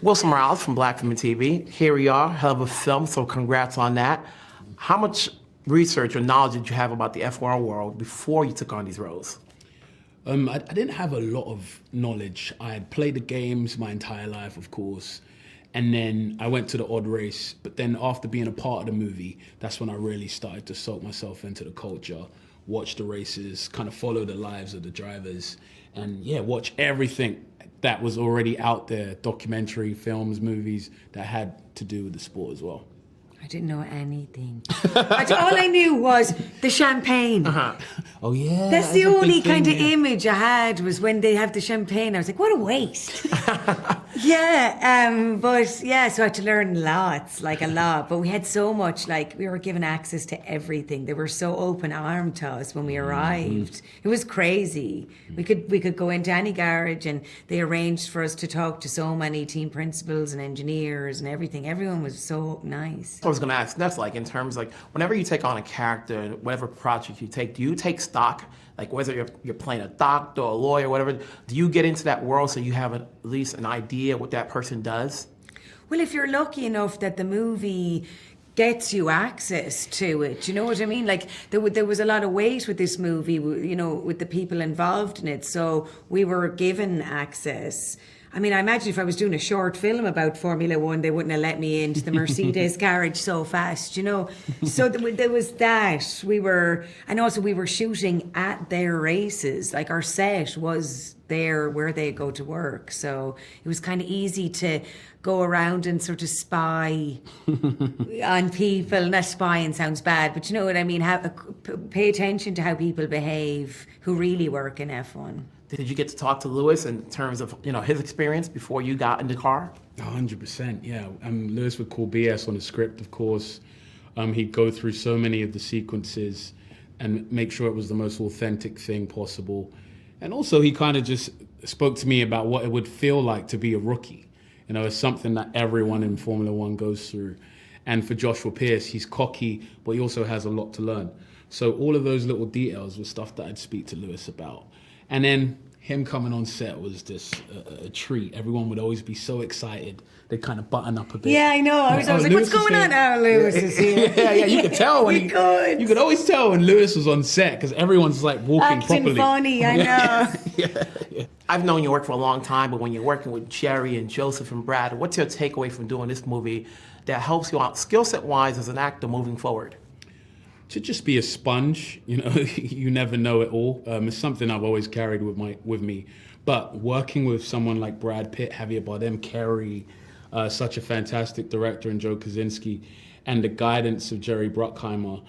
Wilson Morales from Black Film and TV. Here we are, hell of a film, so congrats on that. How much research or knowledge did you have about the F1 world before you took on these roles? I didn't have a lot of knowledge. I had played the games my entire life, of course, and then I went to the odd race. But then after being a part of the movie, that's when I really started to soak myself into the culture, watch the races, kind of follow the lives of the drivers, and yeah, watch everything that was already out there, documentary, films, movies that had to do with the sport as well. I didn't know anything. All I knew was the champagne. Oh yeah. That's the only kind of image I had, was when they have the champagne. I was like, what a waste. But yeah, so I had to learn lots, like a lot. But we had so much, like we were given access to everything. They were so open-armed to us when we arrived. It was crazy. We could go into any garage and they arranged for us to talk to so many team principals and engineers and everything. Everyone was so nice. I was going to ask, that's like in terms like whenever you take on a character, whatever project you take, do you take stock? Like whether you're playing a doctor or a lawyer, whatever, do you get into that world so you have at least an idea what that person does? Well, if you're lucky enough that the movie gets you access to it, you know what I mean? Like there was a lot of weight with this movie, you know, with the people involved in it. So we were given access. I mean, I imagine if I was doing a short film about Formula One, they wouldn't have let me into the Mercedes garage so fast, you know? So there was that. We were shooting at their races. Like our set was there where they go to work. So it was kind of easy to go around and sort of spy on people. Not spying sounds bad, but you know what I mean? Pay attention to how people behave who really work in F1. Did you get to talk to Lewis in terms of, you know, his experience before you got in the car? 100%, yeah. Lewis would call BS on the script, of course. He'd go through so many of the sequences and make sure it was the most authentic thing possible. And also he kind of just spoke to me about what it would feel like to be a rookie. You know, it's something that everyone in Formula One goes through. And for Joshua Pearce, he's cocky, but he also has a lot to learn. So all of those little details were stuff that I'd speak to Lewis about. And then him coming on set was just a treat. Everyone would always be so excited. They'd kind of button up a bit. Yeah, I know. I was like, what's going on? Oh, Lewis is here. Yeah, you could tell when you could always tell when Lewis was on set because everyone's like walking acting properly. Funny, I know. Yeah. I've known you work for a long time, but when you're working with Jerry and Joseph and Brad, what's your takeaway from doing this movie that helps you out skill set wise as an actor moving forward? To just be a sponge, you know, you never know it all. It's something I've always carried with me. But working with someone like Brad Pitt, Javier Bardem, Kerry, such a fantastic director, and Joe Kosinski, and the guidance of Jerry Bruckheimer,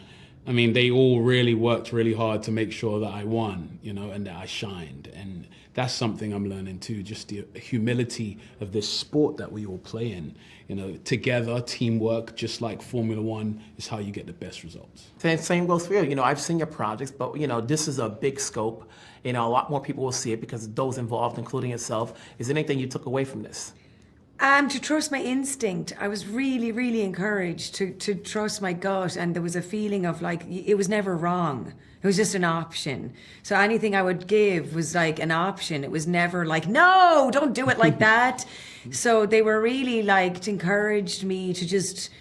I mean, they all really worked really hard to make sure that I won, you know, and that I shined. And that's something I'm learning too, just the humility of this sport that we all play in. You know, together, teamwork, just like Formula One, is how you get the best results. Same goes for you. You know, I've seen your projects, but, you know, this is a big scope. You know, a lot more people will see it because those involved, including yourself. Is there anything you took away from this? To trust my instinct. I was really, really encouraged to trust my gut, and there was a feeling of like, it was never wrong. It was just an option. So anything I would give was like an option. It was never like, no, don't do it like that. So they were really like, encouraged me to just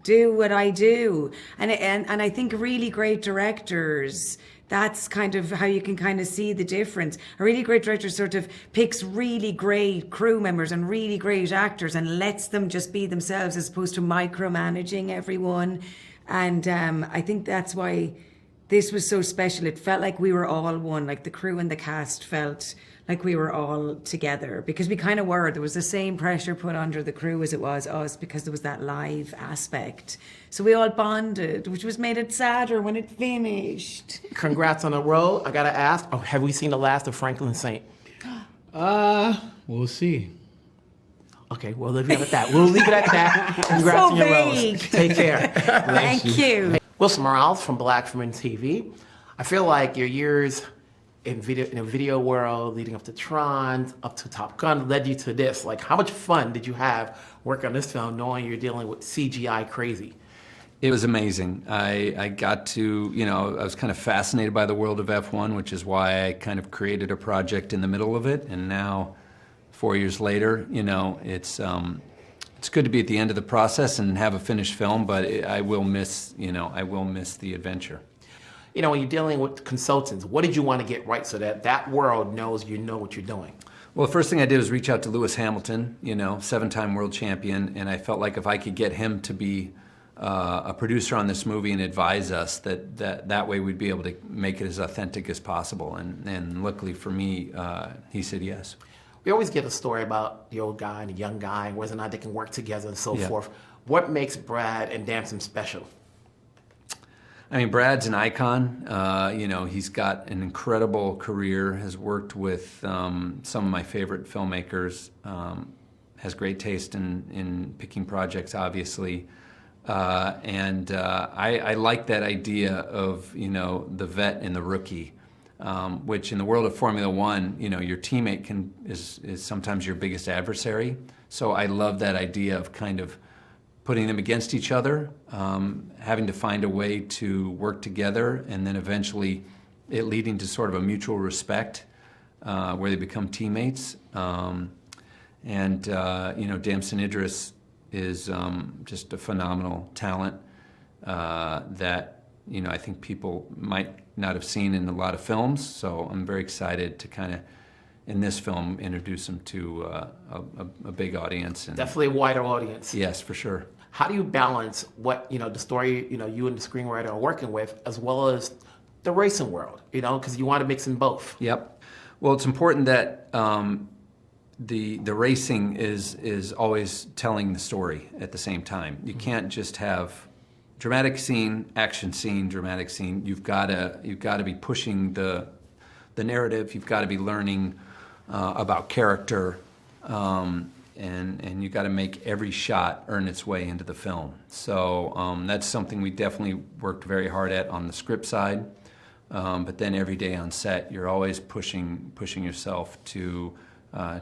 do what I do. And I think really great directors, that's kind of how you can kind of see the difference. A really great director sort of picks really great crew members and really great actors and lets them just be themselves as opposed to micromanaging everyone. And I think that's why this was so special. It felt like we were all one, like the crew and the cast felt like we were all together because we kind of were. There was the same pressure put under the crew as it was us because there was that live aspect. So we all bonded, which was made it sadder when it finished. Congrats on the role. I gotta ask, have we seen the last of Franklin Saint? We'll see. Okay, we'll leave it at that. Congrats on your role. Take care. Thank you. Wilson Morales from Black Film and TV. I feel like your years in the video world, leading up to Tron, up to Top Gun, led you to this. Like, how much fun did you have working on this film, knowing you're dealing with CGI crazy? It was amazing. I got to, you know, I was kind of fascinated by the world of F1, which is why I kind of created a project in the middle of it, and now 4 years later, it's good to be at the end of the process and have a finished film, but I will miss the adventure. When you're dealing with consultants, what did you want to get right so that that world knows you know what you're doing? Well, the first thing I did was reach out to Lewis Hamilton, 7-time world champion, and I felt like if I could get him to be a producer on this movie and advise us, that way we'd be able to make it as authentic as possible. And luckily for me, he said yes. We always get a story about the old guy and the young guy, and whether or not they can work together and so forth. What makes Brad and Damson special? I mean, Brad's an icon. He's got an incredible career, has worked with some of my favorite filmmakers, has great taste in picking projects, obviously. I like that idea of, the vet and the rookie, which in the world of Formula One, your teammate is sometimes your biggest adversary. So I love that idea of kind of putting them against each other, having to find a way to work together, and then eventually it leading to sort of a mutual respect where they become teammates. Damson Idris is just a phenomenal talent that I think people might not have seen in a lot of films. So I'm very excited to kind of, in this film, introduce him to a big audience. And definitely a wider audience. Yes, for sure. How do you balance what, the story, you and the screenwriter are working with, as well as the racing world, because you want to mix in both? Yep. Well, it's important that the racing is always telling the story at the same time. You can't just have dramatic scene, action scene, dramatic scene. You've got to be pushing the narrative. You've got to be learning about character. And you got to make every shot earn its way into the film. So that's something we definitely worked very hard at on the script side. But then every day on set, you're always pushing yourself to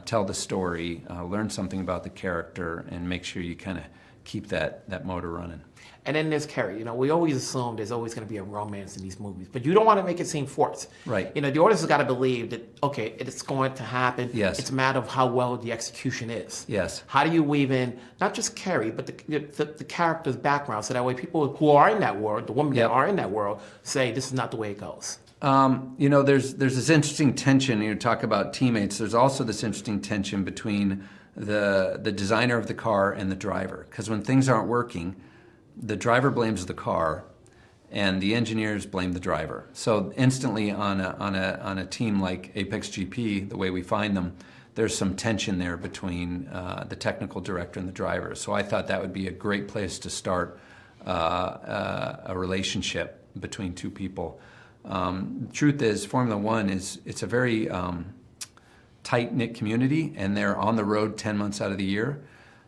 tell the story, learn something about the character, and make sure you kind of keep that motor running. And then there's Kerry. We always assume there's always going to be a romance in these movies, but you don't want to make it seem forced. Right. The audience has got to believe that, okay, it's going to happen. Yes. It's a matter of how well the execution is. Yes. How do you weave in not just Kerry, but the character's background, so that way people who are in that world, the women that are in that world, say this is not the way it goes. There's this interesting tension. You talk about teammates. There's also this interesting tension between the designer of the car and the driver, because when things aren't working, the driver blames the car, and the engineers blame the driver. So instantly on a team like APXGP, the way we find them, there's some tension there between the technical director and the driver. So I thought that would be a great place to start a relationship between two people. The truth is, Formula One it's a very tight-knit community, and they're on the road 10 months out of the year.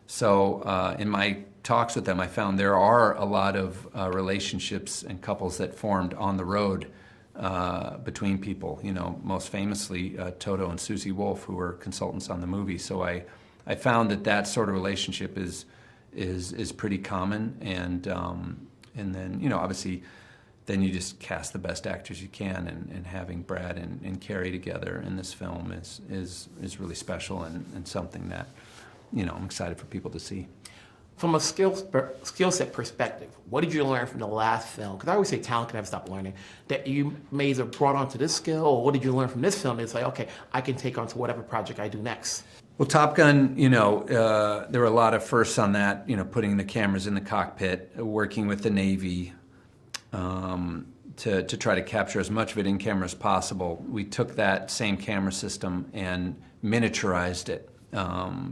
So in my talks with them, I found there are a lot of relationships and couples that formed on the road between people. Most famously Toto and Susie Wolf, who were consultants on the movie. So I found that sort of relationship is pretty common, and then obviously then you just cast the best actors you can, and having Brad and Kerry together in this film is really special, and something that I'm excited for people to see. From a skill set perspective, what did you learn from the last film? Because I always say talent can never stop learning. That you may have brought onto this skill, or what did you learn from this film? It's like, okay, I can take on to whatever project I do next. Well, Top Gun, there were a lot of firsts on that. Putting the cameras in the cockpit, working with the Navy to try to capture as much of it in camera as possible. We took that same camera system and miniaturized it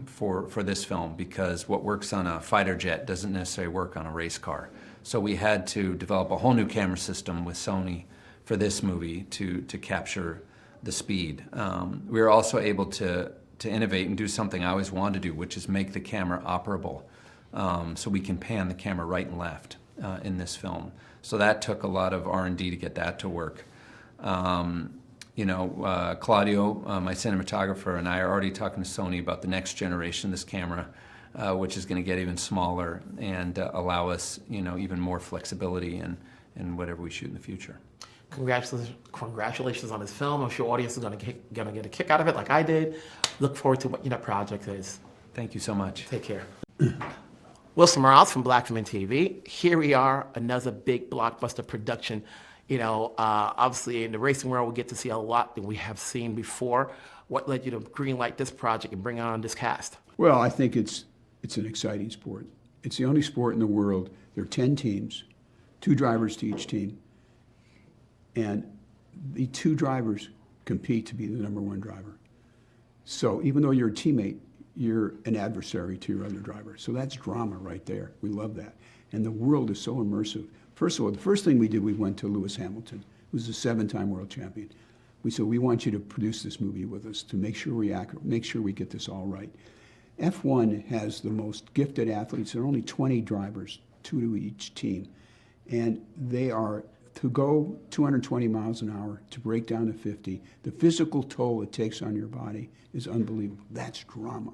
for this film, because what works on a fighter jet doesn't necessarily work on a race car. So we had to develop a whole new camera system with Sony for this movie to capture the speed. We were also able to innovate and do something I always wanted to do, which is make the camera operable, so we can pan the camera right and left in this film. So that took a lot of R&D to get that to work. Claudio, my cinematographer, and I are already talking to Sony about the next generation of this camera, which is going to get even smaller and allow us, even more flexibility in whatever we shoot in the future. Congratulations on this film. I'm sure audience is gonna get a kick out of it, like I did. Look forward to what your project is. Thank you so much. Take care. Wilson Morales from Black Women TV. Here we are, another big blockbuster production. Obviously in the racing world, we get to see a lot that we have seen before. What led you to greenlight this project and bring on this cast? Well, I think it's an exciting sport. It's the only sport in the world. There are 10 teams, 2 drivers to each team, and the 2 drivers compete to be the #1 driver. So even though you're a teammate, you're an adversary to your other driver. So that's drama right there. We love that. And the world is so immersive. First of all, the first thing we did, we went to Lewis Hamilton, who's a 7-time world champion. We said, we want you to produce this movie with us to make sure we get this all right. F1 has the most gifted athletes. There are only 20 drivers, 2 to each team. And they are, to go 220 miles an hour, to break down to 50, the physical toll it takes on your body is unbelievable. That's drama.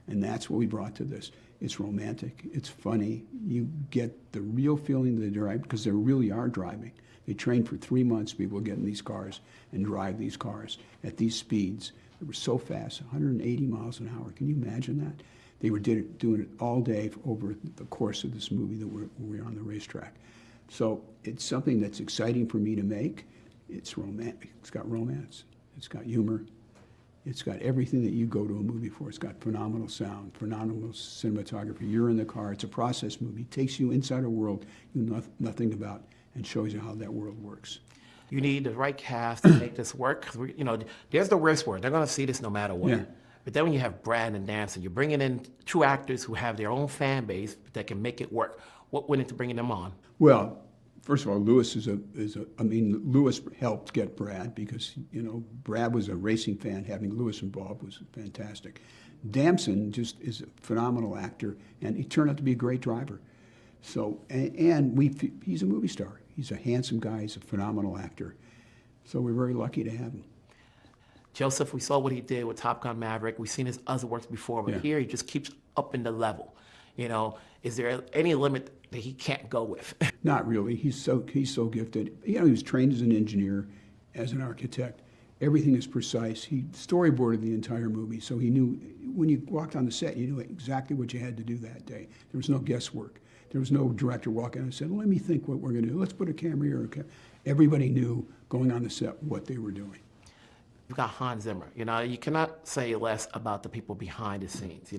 And that's what we brought to this. It's romantic, it's funny. You get the real feeling of the drive, because they really are driving. They trained for 3 months, people get in these cars and drive these cars at these speeds. They were so fast, 180 miles an hour. Can you imagine that? They were doing it all day over the course of this movie that we're on the racetrack. So it's something that's exciting for me to make. It's romantic. It's got romance. It's got humor. It's got everything that you go to a movie for. It's got phenomenal sound, phenomenal cinematography. You're in the car. It's a process movie. It takes you inside a world you know nothing about and shows you how that world works. You need the right cast to make this work. There's the risk word. They're going to see this no matter what. Yeah. But then when you have Brad and Damson, you're bringing in 2 actors who have their own fan base that can make it work. What went into bringing them on? Well, first of all, Lewis Lewis helped get Brad because, Brad was a racing fan. Having Lewis involved was fantastic. Damson just is a phenomenal actor, and he turned out to be a great driver. So, he's a movie star. He's a handsome guy. He's a phenomenal actor. So we're very lucky to have him. Joseph, we saw what he did with Top Gun Maverick. We've seen his other works before, but here he just keeps up in the level. Is there any limit that he can't go with? Not really. He's so gifted. He was trained as an engineer, as an architect. Everything is precise. He storyboarded the entire movie, so he knew when you walked on the set, you knew exactly what you had to do that day. There was no guesswork. There was no director walking in and said, "Let me think what we're going to do. Let's put a camera here." Everybody knew going on the set what they were doing. You've got Hans Zimmer. You cannot say less about the people behind the scenes.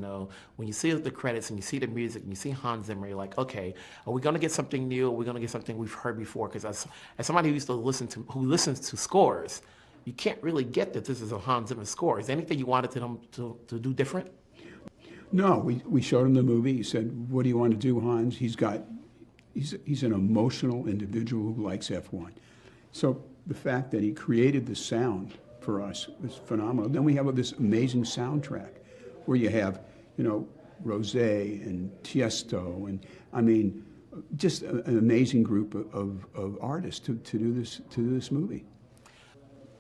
When you see the credits and you see the music and you see Hans Zimmer, you're like, okay, are we going to get something new? Are we going to get something we've heard before? Because as somebody who listens to scores, you can't really get that this is a Hans Zimmer score. Is there anything you wanted them to do different? No, we showed him the movie. He said, "What do you want to do, Hans?" He's an emotional individual who likes F1. So the fact that he created the sound for us was phenomenal. Then we have this amazing soundtrack where you have, Rosé and Tiesto, and just an amazing group of artists to do this movie.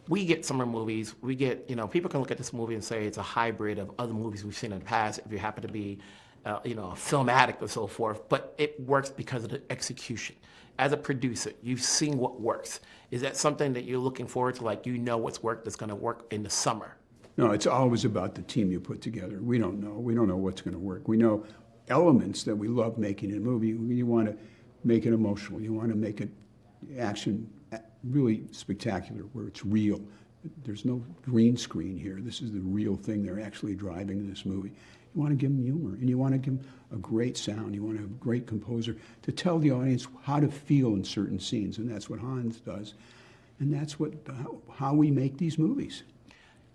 We get summer movies. We get, people can look at this movie and say it's a hybrid of other movies we've seen in the past if you happen to be, a film addict or so forth. But it works because of the execution. As a producer, you've seen what works. Is that something that you're looking forward to, like what's worked that's going to work in the summer? No, it's always about the team you put together. We don't know. We don't know what's going to work. We know elements that we love making in a movie. You want to make it emotional. You want to make it action really spectacular, where it's real. There's no green screen here. This is the real thing they're actually driving in this movie. You want to give them humor, and you want to give them a great sound. You want to have a great composer to tell the audience how to feel in certain scenes, and that's what Hans does. And that's how we make these movies.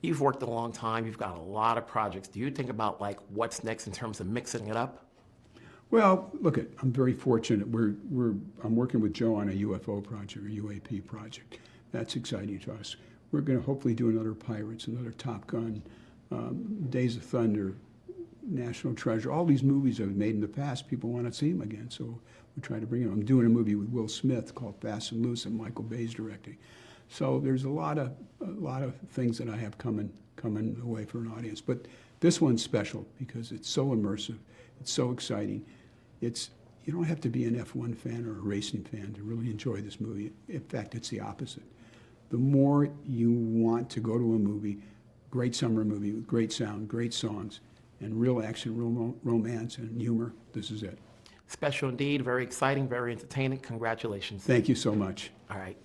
You've worked a long time. You've got a lot of projects. Do you think about what's next in terms of mixing it up? Well, look, I'm very fortunate. I'm working with Joe on a UFO project, a UAP project. That's exciting to us. We're going to hopefully do another Pirates, another Top Gun, Days of Thunder, National Treasure. All these movies I've made in the past, people want to see them again, so we try to bring them. I'm doing a movie with Will Smith called Fast and Loose, and Michael Bay's directing. So there's a lot of things that I have coming away for an audience. But this one's special because it's so immersive, it's so exciting. It's you don't have to be an F1 fan or a racing fan to really enjoy this movie. In fact, it's the opposite. The more you want to go to a movie, great summer movie with great sound, great songs, and real action, real romance, and humor, this is it. Special indeed, very exciting, very entertaining. Congratulations. Thank you so much. All right.